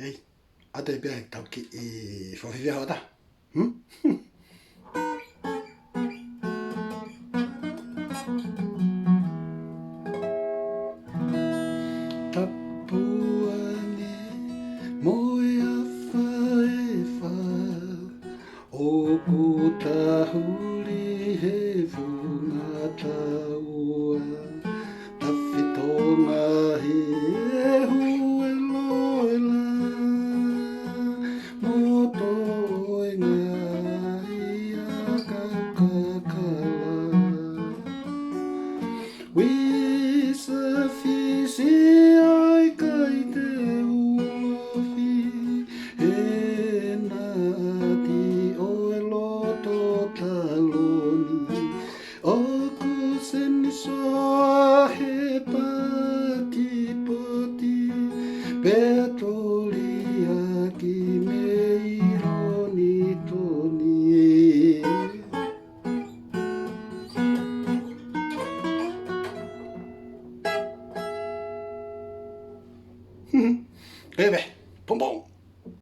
Ei, ate pia Kataki'i fofifi hota. Tapu ane moia whaewa o ku tahuri he whunga taua tawhi tonga he hue loela moto e ngā ia kakakala Wisa fisi ai kai te ulofi e nati o e loto taloni o ku senisoa he pati poti petoli aki me ironi toni Bebe, pom pom.